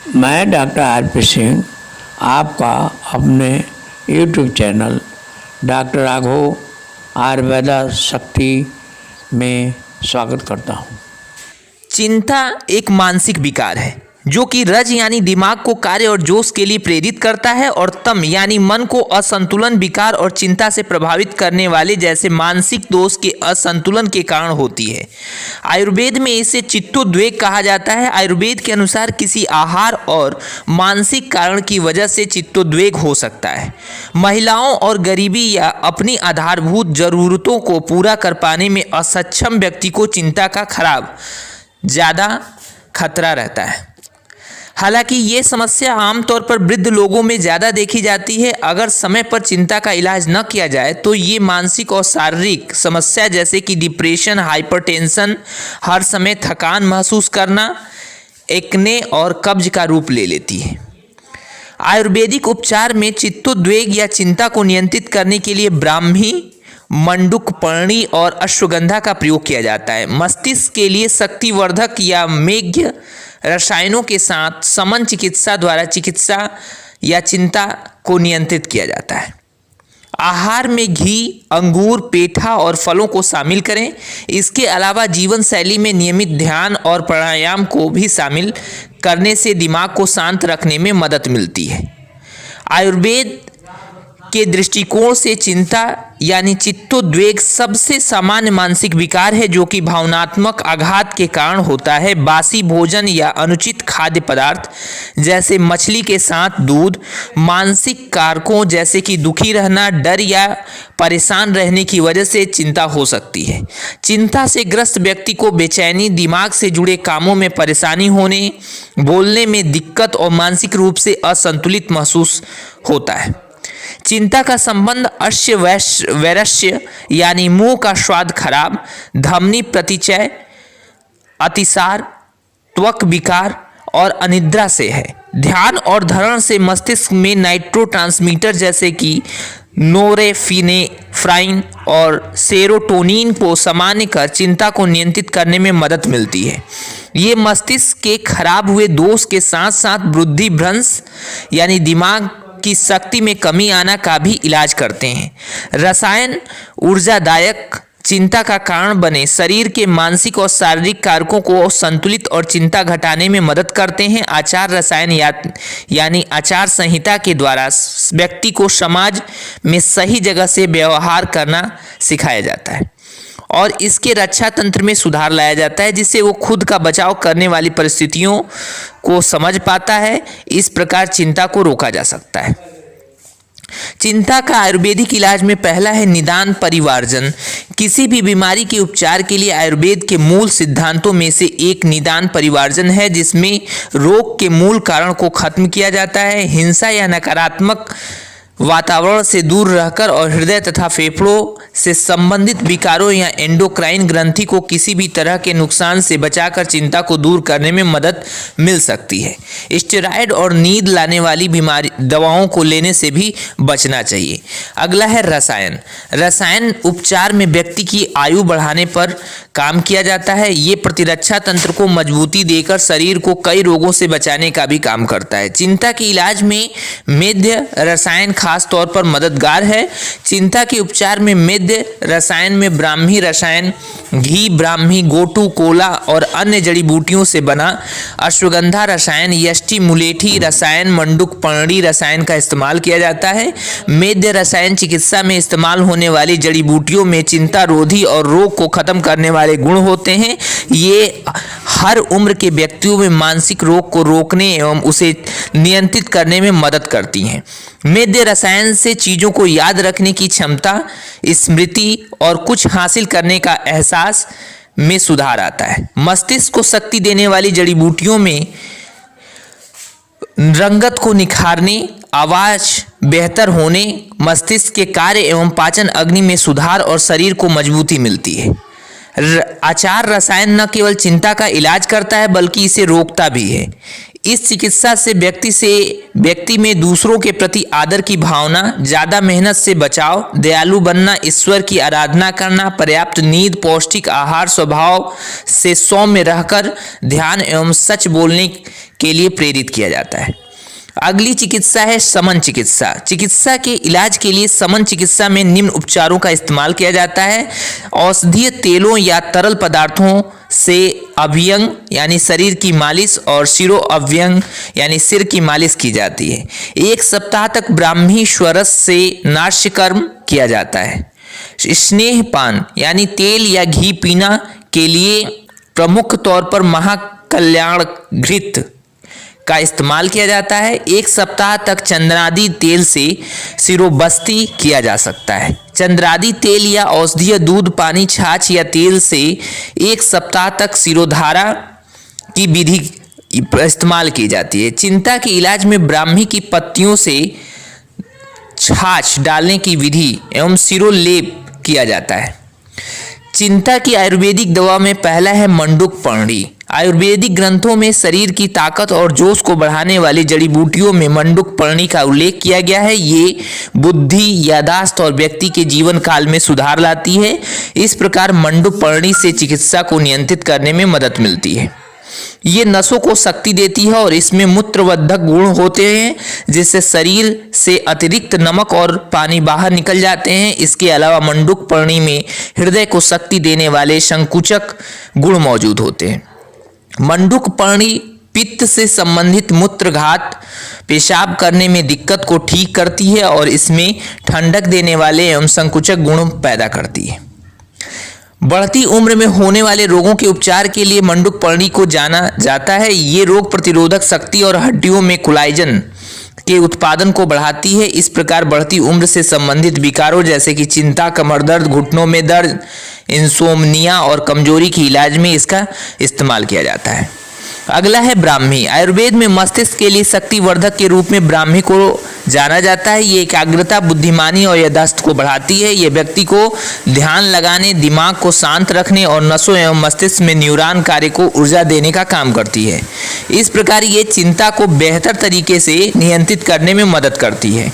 मैं doctor RP. Singh आपका अपने YouTube channel doctor Raghav Ayurveda शक्ति में स्वागत करता हूँ। चिंता एक मानसिक विकार है जो कि रज यानी दिमाग को कार्य और जोश के लिए प्रेरित करता है और तम यानी मन को असंतुलन, विकार और चिंता से प्रभावित करने वाले जैसे मानसिक दोष के असंतुलन के कारण होती है। आयुर्वेद में इसे चित्तोद्वेग कहा जाता है। आयुर्वेद के अनुसार किसी आहार और मानसिक कारण की वजह से चित्तोद्वेग हो सकता है। महिलाओं और गरीबी या अपनी आधारभूत जरूरतों को पूरा कर पाने में असक्षम व्यक्ति को चिंता का ज़्यादा खतरा रहता है। हालांकि ये समस्या आमतौर पर वृद्ध लोगों में ज़्यादा देखी जाती है। अगर समय पर चिंता का इलाज न किया जाए तो ये मानसिक और शारीरिक समस्या जैसे कि डिप्रेशन, हाइपरटेंशन, हर समय थकान महसूस करना, एक्ने और कब्ज का रूप ले लेती है। आयुर्वेदिक उपचार में चित्तोद्वेग या चिंता को नियंत्रित करने के लिए ब्राह्मी, मंडूकपर्णी और अश्वगंधा का प्रयोग किया जाता है। मस्तिष्क के लिए शक्तिवर्धक या मेघ्य रसायनों के साथ समन चिकित्सा द्वारा चिकित्सा या चिंता को नियंत्रित किया जाता है। आहार में घी, अंगूर, पेठा और फलों को शामिल करें। इसके अलावा जीवन शैली में नियमित ध्यान और प्राणायाम को भी शामिल करने से दिमाग को शांत रखने में मदद मिलती है। आयुर्वेद के दृष्टिकोण से चिंता यानी चित्तोद्वेग सबसे सामान्य मानसिक विकार है जो कि भावनात्मक आघात के कारण होता है। बासी भोजन या अनुचित खाद्य पदार्थ जैसे मछली के साथ दूध, मानसिक कारकों जैसे कि दुखी रहना, डर या परेशान रहने की वजह से चिंता हो सकती है। चिंता से ग्रस्त व्यक्ति को बेचैनी, दिमाग से जुड़े कामों में परेशानी होने, बोलने में दिक्कत और मानसिक रूप से असंतुलित महसूस होता है। चिंता का संबंध अश्य वैरस्य यानी मुंह का स्वाद खराब, धमनी प्रतिचय, अतिसार, त्वक विकार और अनिद्रा से है। ध्यान और धारण से मस्तिष्क में नाइट्रोट्रांसमीटर जैसे कि नोरेफिनेफ्राइन और सेरोटोनिन को सामान्य कर चिंता को नियंत्रित करने में मदद मिलती है। ये मस्तिष्क के खराब हुए दोष के साथ साथ बुद्धि भ्रंश यानी दिमाग की शक्ति में कमी आना का भी इलाज करते हैं। रसायन ऊर्जादायक चिंता का कारण बने शरीर के मानसिक और शारीरिक कारकों को संतुलित और चिंता घटाने में मदद करते हैं। आचार रसायन यानी आचार संहिता के द्वारा व्यक्ति को समाज में सही जगह से व्यवहार करना सिखाया जाता है और इसके रक्षा तंत्र में सुधार लाया जाता है जिससे वो खुद का बचाव करने वाली परिस्थितियों को समझ पाता है। इस प्रकार चिंता को रोका जा सकता है। चिंता का आयुर्वेदिक इलाज में पहला है निदान परिवार्जन। किसी भी बीमारी के उपचार के लिए आयुर्वेद के मूल सिद्धांतों में से एक निदान परिवार्जन है जिसमें रोग के मूल कारण को खत्म किया जाता है। हिंसा या नकारात्मक वातावरण से दूर रहकर और हृदय तथा फेफड़ों से संबंधित विकारों या एंडोक्राइन ग्रंथि को किसी भी तरह के नुकसान से बचाकर चिंता को दूर करने में मदद मिल सकती है। स्टेरॉयड और नींद लाने वाली बीमारी दवाओं को लेने से भी बचना चाहिए। अगला है रसायन। रसायन उपचार में व्यक्ति की आयु बढ़ाने पर काम किया जाता है। ये प्रतिरक्षा तंत्र को मजबूती देकर शरीर को कई रोगों से बचाने का भी काम करता है। चिंता के इलाज में मेध्य रसायन खास तौर पर मददगार है। चिंता के उपचार में मेध्य रसायन में ब्राह्मी रसायन, घी, ब्राह्मी, गोटू, कोला और अन्य जड़ी बूटियों से बना अश्वगंधा रसायन, यष्टि, मुलेठी रसायन, मंडूकपर्णी रसायन का इस्तेमाल किया जाता है। मेध्य रसायन चिकित्सा में इस्तेमाल होने वाली जड़ी बूटियों में चिंता रोधी और रोग को खत्म करने वाले गुण होते हैं। ये हर उम्र के व्यक्तियों में मानसिक रोग को रोकने एवं उसे नियंत्रित करने में मदद करती हैं। मेध्य रसायन से चीज़ों को याद रखने की क्षमता, स्मृति और कुछ हासिल करने का एहसास में सुधार आता है। मस्तिष्क को शक्ति देने वाली जड़ी बूटियों में रंगत को निखारने, आवाज बेहतर होने, मस्तिष्क के कार्य एवं पाचन अग्नि में सुधार और शरीर को मजबूती मिलती है। आचार रसायन न केवल चिंता का इलाज करता है बल्कि इसे रोकता भी है। इस चिकित्सा से व्यक्ति में दूसरों के प्रति आदर की भावना, ज़्यादा मेहनत से बचाव, दयालु बनना, ईश्वर की आराधना करना, पर्याप्त नींद, पौष्टिक आहार, स्वभाव से सौम्य रहकर ध्यान एवं सच बोलने के लिए प्रेरित किया जाता है। अगली चिकित्सा है शमन चिकित्सा। चिकित्सा के इलाज के लिए शमन चिकित्सा में निम्न उपचारों का इस्तेमाल किया जाता है। औषधीय तेलों या तरल पदार्थों से अभ्यंग यानी शरीर की मालिश और शिरो अभ्यंग यानी सिर की मालिश की जाती है। 1 सप्ताह तक ब्राह्मी स्वरस से नाट्यकर्म किया जाता है। स्नेहपान यानी तेल या घी पीना के लिए प्रमुख तौर पर महाकल्याण घृत का इस्तेमाल किया जाता है। 1 सप्ताह तक चंद्रादि तेल से सिरोबस्ती किया जा सकता है। चंद्रादि तेल या औषधीय दूध, पानी, छाछ या तेल से 1 सप्ताह तक सिरोधारा की विधि इस्तेमाल की जाती है। चिंता के इलाज में ब्राह्मी की पत्तियों से छाछ डालने की विधि एवं सिरोलेप किया जाता है। चिंता की आयुर्वेदिक दवा में पहला है मंडूक पर्णी। आयुर्वेदिक ग्रंथों में शरीर की ताकत और जोश को बढ़ाने वाली जड़ी बूटियों में मंडूक पर्णी का उल्लेख किया गया है। ये बुद्धि, यादाश्त और व्यक्ति के जीवन काल में सुधार लाती है। इस प्रकार मंडूक पर्णी से चिकित्सा को नियंत्रित करने में मदद मिलती है। ये नसों को शक्ति देती है और इसमें मूत्रवर्धक गुण होते हैं, जिससे शरीर से अतिरिक्त नमक और पानी बाहर निकल जाते हैं। इसके अलावा मंडूक पर्णी में हृदय को शक्ति देने वाले संकुचक गुण मौजूद होते हैं। मंडूक पर्णी पित्त से संबंधित मूत्रघात, पेशाब करने में दिक्कत को ठीक करती है और इसमें ठंडक देने वाले एवं संकुचक गुण पैदा करती है। बढ़ती उम्र में होने वाले रोगों के उपचार के लिए मंडूक पर्णी को जाना जाता है। ये रोग प्रतिरोधक शक्ति और हड्डियों में कोलाजन के उत्पादन को बढ़ाती है। इस प्रकार बढ़ती उम्र से संबंधित विकारों जैसे कि चिंता, कमर दर्द, घुटनों में दर्द, इंसोम्निया और कमजोरी के इलाज में इसका इस्तेमाल किया जाता है। अगला है ब्राह्मी। आयुर्वेद में मस्तिष्क के लिए शक्तिवर्धक के रूप में ब्राह्मी को जाना जाता है। ये एकाग्रता, बुद्धिमानी और याददाश्त को बढ़ाती है। ये व्यक्ति को ध्यान लगाने, दिमाग को शांत रखने और नसों एवं मस्तिष्क में न्यूरॉन कार्य को ऊर्जा देने का काम करती है। इस प्रकार ये चिंता को बेहतर तरीके से नियंत्रित करने में मदद करती है।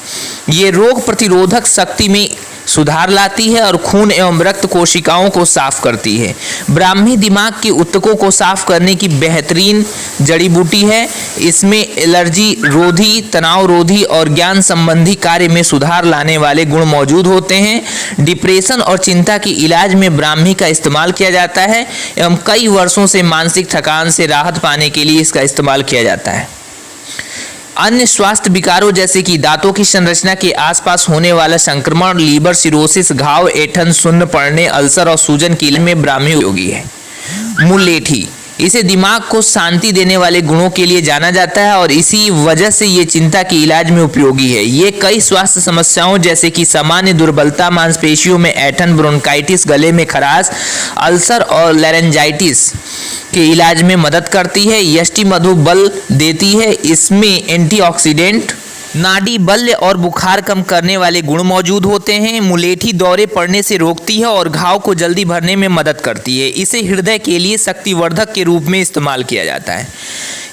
ये रोग प्रतिरोधक शक्ति में सुधार लाती है और खून एवं रक्त कोशिकाओं को साफ करती है। ब्राह्मी दिमाग के ऊतकों को साफ करने की बेहतरीन जड़ी बूटी है। इसमें एलर्जी रोधी, तनाव रोधी और ज्ञान संबंधी कार्य में सुधार लाने वाले गुण मौजूद होते हैं। डिप्रेशन और चिंता के इलाज में ब्राह्मी का इस्तेमाल किया जाता है एवं कई वर्षों से मानसिक थकान से राहत पाने के लिए इसका इस्तेमाल किया जाता है। अन्य स्वास्थ्य विकारों जैसे कि दांतों की संरचना के आसपास होने वाला संक्रमण, लीवर सिरोसिस, घाव, ऐंठन, सुन्न पड़ने, अल्सर और सूजन के इलाज में ब्राह्मी उपयोगी है। मुलेठी, इसे दिमाग को शांति देने वाले गुणों के लिए जाना जाता है और इसी वजह से ये चिंता के इलाज में उपयोगी है। ये कई स्वास्थ्य समस्याओं जैसे कि सामान्य दुर्बलता, मांसपेशियों में ऐंठन, ब्रोंकाइटिस, गले में खराश, अल्सर और लैरेंजाइटिस के इलाज में मदद करती है। यष्टि मधु बल देती है। इसमें एंटीऑक्सीडेंट, नाड़ी बल्य और बुखार कम करने वाले गुण मौजूद होते हैं। मुलेठी दौरे पड़ने से रोकती है और घाव को जल्दी भरने में मदद करती है। इसे हृदय के लिए शक्तिवर्धक के रूप में इस्तेमाल किया जाता है।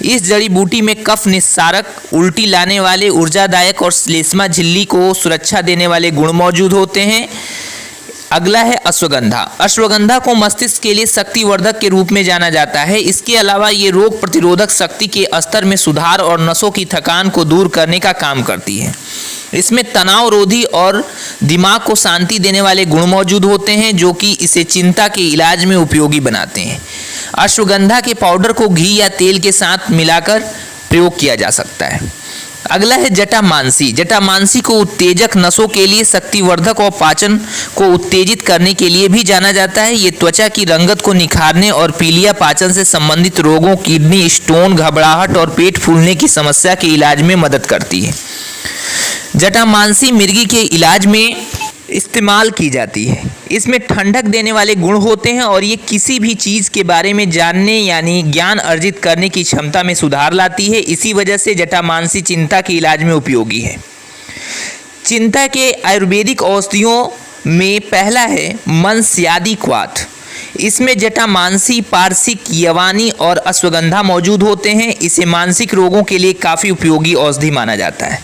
इस जड़ी बूटी में कफ निस्सारक, उल्टी लाने वाले, ऊर्जादायक और श्लेष्मा झिल्ली को सुरक्षा देने वाले गुण मौजूद होते हैं। अगला है अश्वगंधा। अश्वगंधा को मस्तिष्क के लिए शक्तिवर्धक के रूप में जाना जाता है। इसके अलावा ये रोग प्रतिरोधक शक्ति के स्तर में सुधार और नसों की थकान को दूर करने का काम करती है। इसमें तनाव रोधी और दिमाग को शांति देने वाले गुण मौजूद होते हैं जो कि इसे चिंता के इलाज में उपयोगी बनाते हैं। अश्वगंधा के पाउडर को घी या तेल के साथ मिलाकर प्रयोग किया जा सकता है। अगला है जटामांसी। जटामांसी को उत्तेजक, नसों के लिए शक्तिवर्धक और पाचन को उत्तेजित करने के लिए भी जाना जाता है। ये त्वचा की रंगत को निखारने और पीलिया पाचन से संबंधित रोगों, किडनी स्टोन, घबराहट और पेट फूलने की समस्या के इलाज में मदद करती है। जटामांसी मिर्गी के इलाज में इस्तेमाल की जाती है। इसमें ठंडक देने वाले गुण होते हैं और ये किसी भी चीज़ के बारे में जानने यानी ज्ञान अर्जित करने की क्षमता में सुधार लाती है। इसी वजह से जटामांसी चिंता के इलाज में उपयोगी है। चिंता के आयुर्वेदिक औषधियों में पहला है मनस्यादिक्वाथ। इसमें जटामांसी, पारसिक, यवानी और अश्वगंधा मौजूद होते हैं। इसे मानसिक रोगों के लिए काफ़ी उपयोगी औषधि माना जाता है।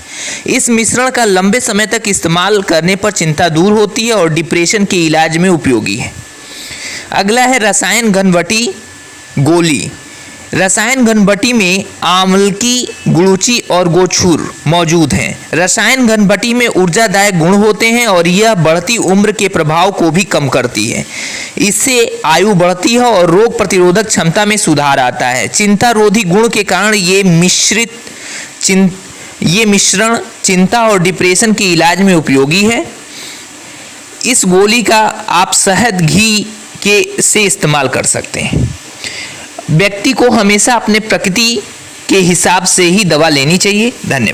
इस मिश्रण का लंबे समय तक इस्तेमाल करने पर चिंता दूर होती है और डिप्रेशन के इलाज में उपयोगी है। अगला है रसायन घनबटी गोली। रसायन घनबटी में आमलकी, गुड़ूची और गोछूर मौजूद हैं। रसायन घनबटी में ऊर्जादायक गुण होते हैं और यह बढ़ती उम्र के प्रभाव को भी कम करती है। इससे आयु बढ़ती है और रोग प्रतिरोधक क्षमता में सुधार आता है। चिंता रोधी गुण के कारण ये मिश्रण चिंता और डिप्रेशन के इलाज में उपयोगी है। इस गोली का आप शहद, घी से इस्तेमाल कर सकते हैं। व्यक्ति को हमेशा अपने प्रकृति के हिसाब से ही दवा लेनी चाहिए। धन्यवाद।